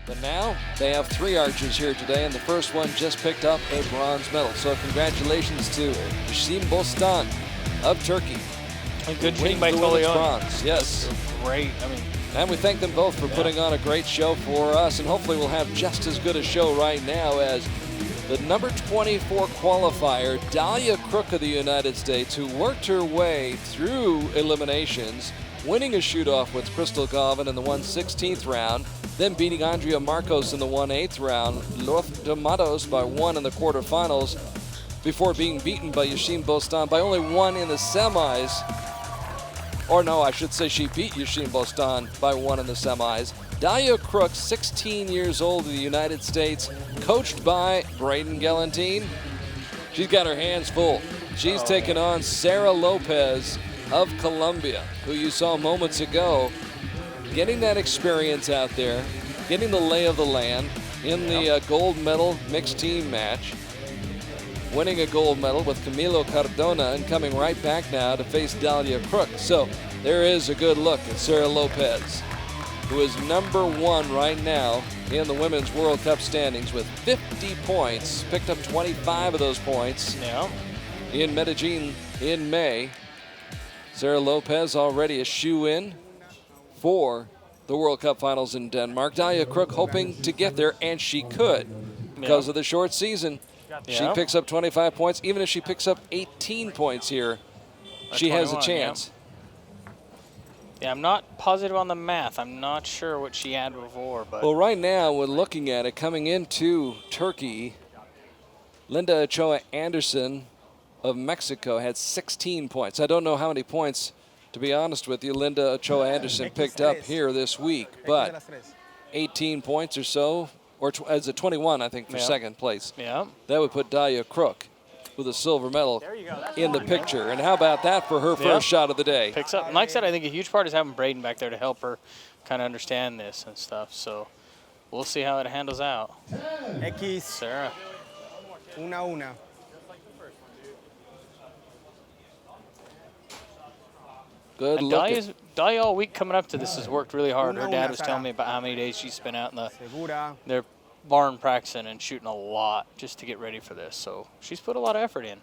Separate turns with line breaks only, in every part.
But now they have 3 archers here today, and the first one just picked up a bronze medal. So congratulations to Yashim Bostan of Turkey.
A good shooting by Tolion.
Bronze, yes.
Great. I mean,
and we thank them both for putting on a great show for us, and hopefully we'll have just as good a show right now as the number 24 qualifier, Dahlia Crook of the United States, who worked her way through eliminations, winning a shoot-off with Crystal Galvin in the 1/16 round, then beating Andrea Marcos in the 1/8 round, Lourdes de Matos by 1 in the quarterfinals, before being beaten by Yashim Bostan by only 1 in the semis. Or no, I should say she beat Yashim Bostan by 1 in the semis. Dahlia Crook, 16 years old in the United States, coached by Braden Galantine. She's got her hands full. She's taken on Sara Lopez of Colombia, who you saw moments ago, getting that experience out there, getting the lay of the land in the gold medal mixed team match, winning a gold medal with Camilo Cardona, and coming right back now to face Dahlia Crook. So there is a good look at Sara Lopez, who is number 1 right now in the Women's World Cup standings with 50 points, picked up 25 of those points in Medellin in May. Sara Lopez already a shoe-in for the World Cup finals in Denmark. Dahlia Crook hoping to get there, and she could because of the short season. She picks up 25 points. Even if she picks up 18 points here, she has a chance.
Yeah, I'm not positive on the math. I'm not sure what she had before. But
well, right now, when looking at it, coming into Turkey, Linda Ochoa Anderson of Mexico had 16 points. I don't know how many points, to be honest with you, Linda Ochoa Anderson picked up here this week, but 18 points or so, or as a 21, I think, for second place.
Yeah.
That would put Dahlia Crook with a silver medal in the picture. And how about that for her first shot of the day?
Picks up. Like I said, I think a huge part is having Braden back there to help her kind of understand this and stuff. So we'll see how it handles out. Sara.
1-1.
Good look.
Dahlia all week coming up to this has worked really hard. Her dad was telling me about how many days she spent out in their barn practicing and shooting a lot just to get ready for this. So she's put a lot of effort in.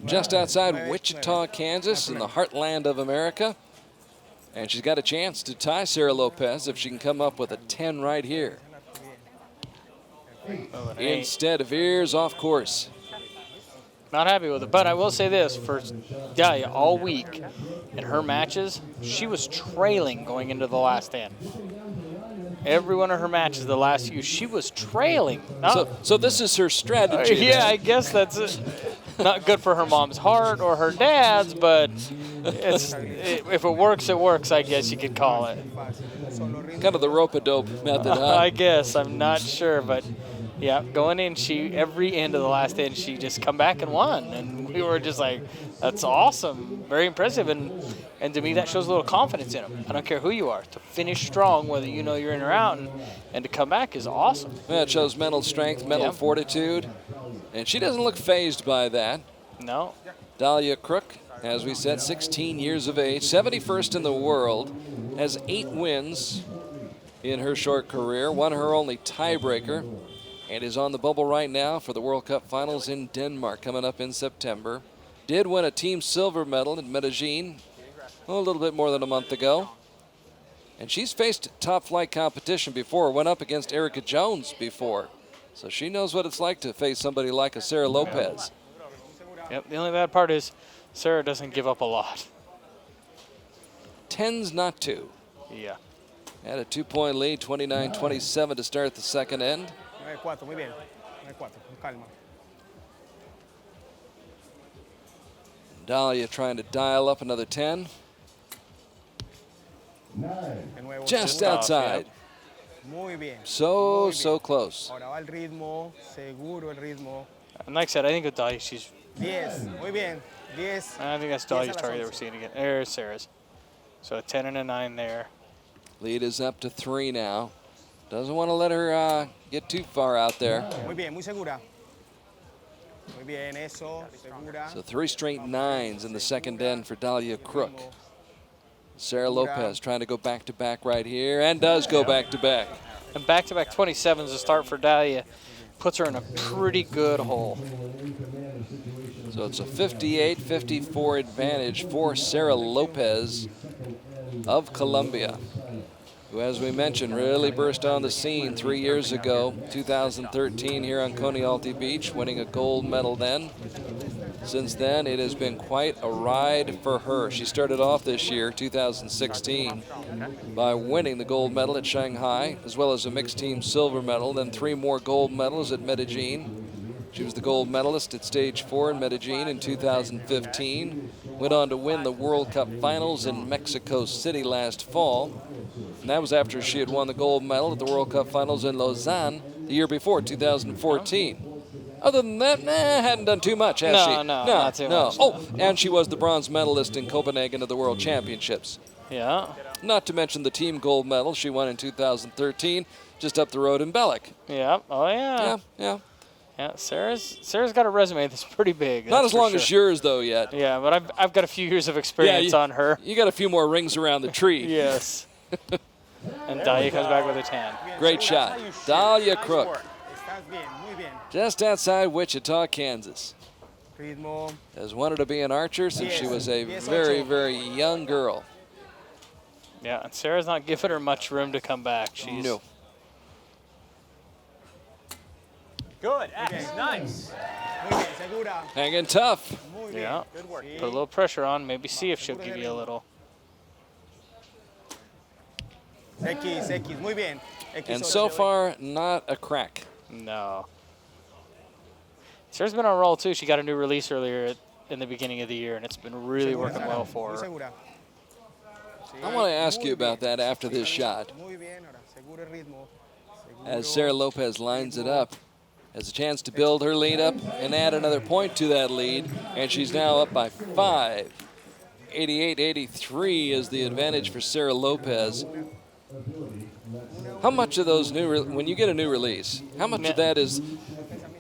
Just outside Wichita, Kansas, in the heartland of America. And she's got a chance to tie Sara Lopez if she can come up with a 10 right here. Instead, veers off course.
Not happy with it, but I will say this, for Dahlia all week in her matches, she was trailing going into the last 10. Every one of her matches, the last few, she was trailing.
So this is her strategy.
Yeah, I guess that's it. Not good for her mom's heart or her dad's, but if it works, it works, I guess you could call it.
Kind of the rope-a-dope method, huh?
I guess, I'm not sure, but yeah, going in, every end of the last end, she just come back and won. And we were just like, that's awesome, very impressive. And to me, that shows a little confidence in them. I don't care who you are. To finish strong, whether you know you're in or out, and to come back is awesome.
Yeah, it shows mental strength, mental fortitude. And she doesn't look phased by that.
No.
Dahlia Crook, as we said, 16 years of age, 71st in the world, has 8 wins in her short career, won her only tiebreaker, and is on the bubble right now for the World Cup finals in Denmark coming up in September. Did win a team silver medal in Medellin a little bit more than a month ago. And she's faced top flight competition before, went up against Erica Jones before. So she knows what it's like to face somebody like a Sara Lopez.
Yep, the only bad part is Sara doesn't give up a lot.
Tends not to.
Yeah.
Had a 2-point lead, 29-27 to start the second end.
9-4, muy bien. 9-4, con calma.
Dahlia trying to dial up another 10. Just outside.
Muy bien.
So close.
Ahora va el ritmo, seguro el ritmo.
And like I said, I think with Dahlia, she's...
10, muy bien. 10.
I think that's Dahlia's target that we're seeing again. There's Sara's. So a 10 and a 9 there.
Lead is up to 3 now. Doesn't want to let her get too far out there.
Muy bien, muy segura. Muy bien, eso, segura.
So 3 straight 9s in the second end for Dahlia Crook. Sara Lopez trying to go back-to-back right here, and does go back-to-back.
And back-to-back 27s to start for Dahlia puts her in a pretty good hole.
So it's a 58-54 advantage for Sara Lopez of Colombia, who, as we mentioned, really burst on the scene 3 years ago, 2013 here on Coney Beach, winning a gold medal then. Since then, it has been quite a ride for her. She started off this year, 2016, by winning the gold medal at Shanghai, as well as a mixed team silver medal, then 3 more gold medals at Medellin. She was the gold medalist at stage 4 in Medellin in 2015, went on to win the World Cup finals in Mexico City last fall. And that was after she had won the gold medal at the World Cup finals in Lausanne the year before, 2014. Other than that, hadn't done too much, has she?
No, not too much.
Oh, and she was the bronze medalist in Copenhagen at the World Championships.
Yeah.
Not to mention the team gold medal she won in 2013, just up the road in Belek.
Yeah. Oh, yeah.
Yeah.
Yeah, Sarah's got a resume that's pretty big.
Not as long as yours, though, yet.
Yeah, but I've got a few years of experience on her.
You got a few more rings around the tree.
Yes. And Dahlia comes back with a 10.
Great shot. Dahlia Crook. Just outside Wichita, Kansas. Has wanted to be an archer since she was a very, very young girl.
Yeah, and Sarah's not giving her much room to come back. She's
No.
Good, X, nice.
Hanging tough.
Yeah. Put a little pressure on, maybe see if she'll give you a little.
And so far, not a crack.
No. Sarah's been on a roll, too. She got a new release earlier in the beginning of the year, and it's been really working well for her.
I want to ask you about that after this shot. As Sara Lopez lines it up, has a chance to build her lead up and add another point to that lead, and she's now up by 5. 88-83 is the advantage for Sara Lopez. How much of those when you get a new release, how much of that is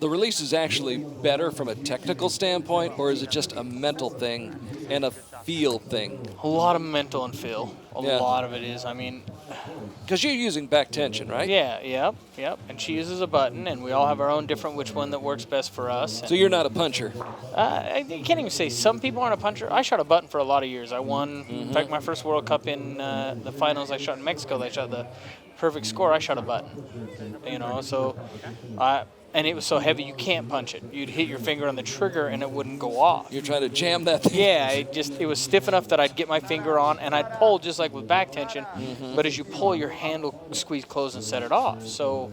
the release is actually better from a technical standpoint, or is it just a mental thing and a feel thing?
A lot of mental and feel. A lot of it is. I mean,
because you're using back tension, right?
Yeah, yep. And she uses a button, and we all have our own different which one that works best for us.
So you're not a puncher?
I can't even say some people aren't a puncher. I shot a button for a lot of years. I won, in fact, my first World Cup in the finals I shot in Mexico. They shot the perfect score. I shot a button, so and it was so heavy you can't punch it. You'd hit your finger on the trigger and it wouldn't go off.
You're trying to jam that thing.
Yeah, it was stiff enough that I'd get my finger on and I'd pull just like with back tension, but as you pull, your hand will squeeze closed and set it off. So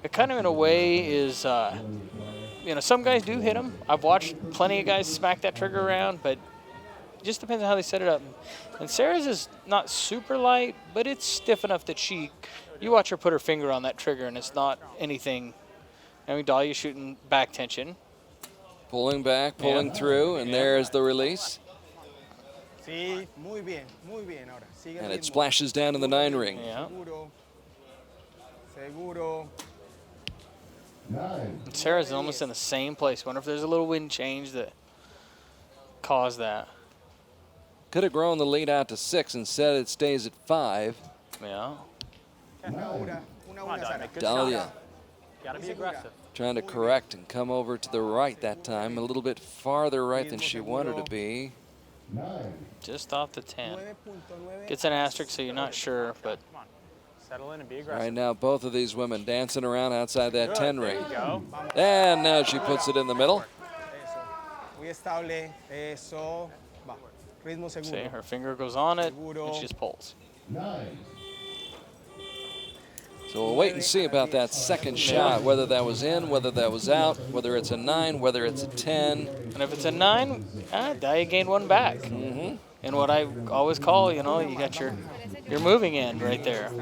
it kind of in a way is, some guys do hit them. I've watched plenty of guys smack that trigger around, but it just depends on how they set it up. And Sarah's is not super light, but it's stiff enough that you watch her put her finger on that trigger and it's not anything. I mean, Dahlia shooting back tension.
Pulling back, pulling through, and there's the release. And it splashes down in the 9 ring.
Yeah. And Sarah's almost in the same place. Wonder if there's a little wind change that caused that.
Could have grown the lead out to 6. Instead, it stays at 5.
Yeah.
Dahlia.
Gotta be aggressive.
Trying to correct and come over to the right that time. A little bit farther right than she wanted to be.
Just off the 10. Gets an asterisk, so you're not sure, but.
Settle in and be aggressive.
Right now, both of these women dancing around outside that 10 ring. And now she puts it in the middle.
See, her finger goes on it, and she just pulls.
So we'll wait and see about that second shot, whether that was in, whether that was out, whether it's a 9, whether it's a 10.
And if it's a 9, Dahlia gained 1 back. And what I always call, you got your moving end right there.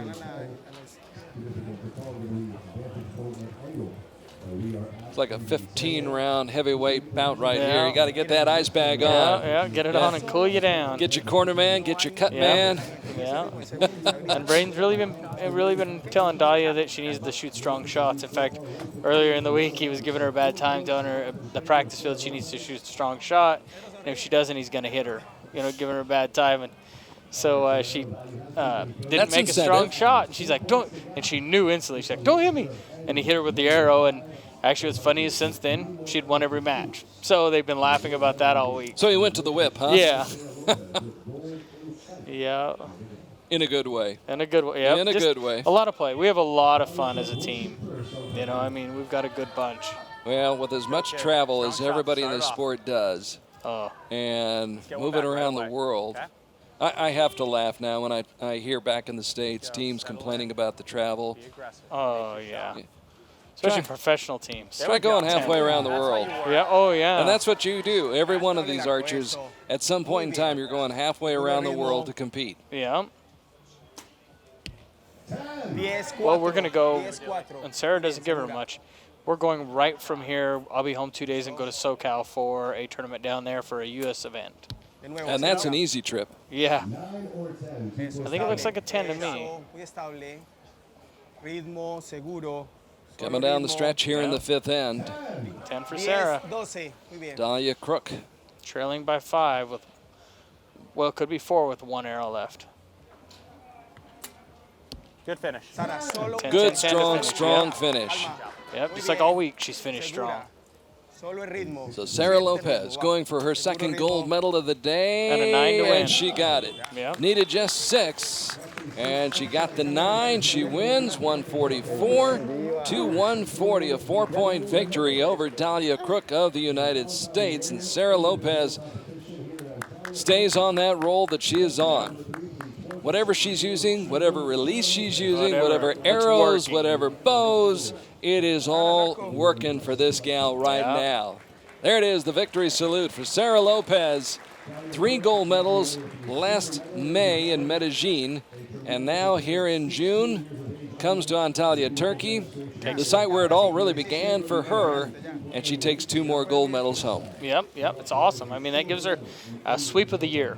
It's like a 15-round heavyweight bout right here. You got to get that ice bag on.
Yeah, get it on and cool you down.
Get your corner man, get your cut man.
Yeah. And Braden's really been telling Dahlia that she needs to shoot strong shots. In fact, earlier in the week, he was giving her a bad time, telling her at the practice field she needs to shoot a strong shot. And if she doesn't, he's going to hit her, giving her a bad time. And So she didn't
That's
make a strong
incentive.
shot, and she's like, "Don't!" And she knew instantly. She's like, "Don't hit me!" And he hit her with the arrow. And actually, what's funny is since then she'd won every match. So they've been laughing about that all week.
So he went to the whip, huh?
Yeah. Yeah.
In a good way.
In a good way. Yeah.
In a good way.
A lot of play. We have a lot of fun as a team. You know, I mean, we've got a good bunch.
Well, with as much travel as everybody in the sport does,
Oh.
and moving around the world, I have to laugh now when I hear back in the States teams complaining about the travel.
Oh, yeah. Especially professional teams.
Try going halfway around the world.
Yeah. Oh, yeah.
And that's what you do. Every one of these archers, at some point in time, you're going halfway around the world to compete.
Yeah. Well, we're going to go, and Sarah doesn't give her much. We're going right from here. I'll be home 2 days and go to SoCal for a tournament down there for a U.S. event.
And that's an easy trip.
Yeah. I think it looks like a 10 to me.
Coming down the stretch here in the fifth end.
10 for Sarah.
Dahlia Crook.
Trailing by 5 with, well, it could be 4 with 1 arrow left.
Good finish.
10,
Good,
10 to
strong
finish.
finish.
Yep, just like all week, she's finished strong.
So Sara Lopez going for her second gold medal of the day.
And a 9 to win.
And she got it.
Yep.
Needed just 6. And she got the 9. She wins 144 to 140. A 4-point victory over Dahlia Crook of the United States. And Sara Lopez stays on that roll that she is on. Whatever she's using, whatever release she's using, whatever arrows, whatever bows, it is all working for this gal right now. There it is, the victory salute for Sara Lopez. 3 gold medals last May in Medellin, and now here in June comes to Antalya, Turkey, the site where it all really began for her, and she takes 2 more gold medals home.
Yep, it's awesome. I mean, that gives her a sweep of the year.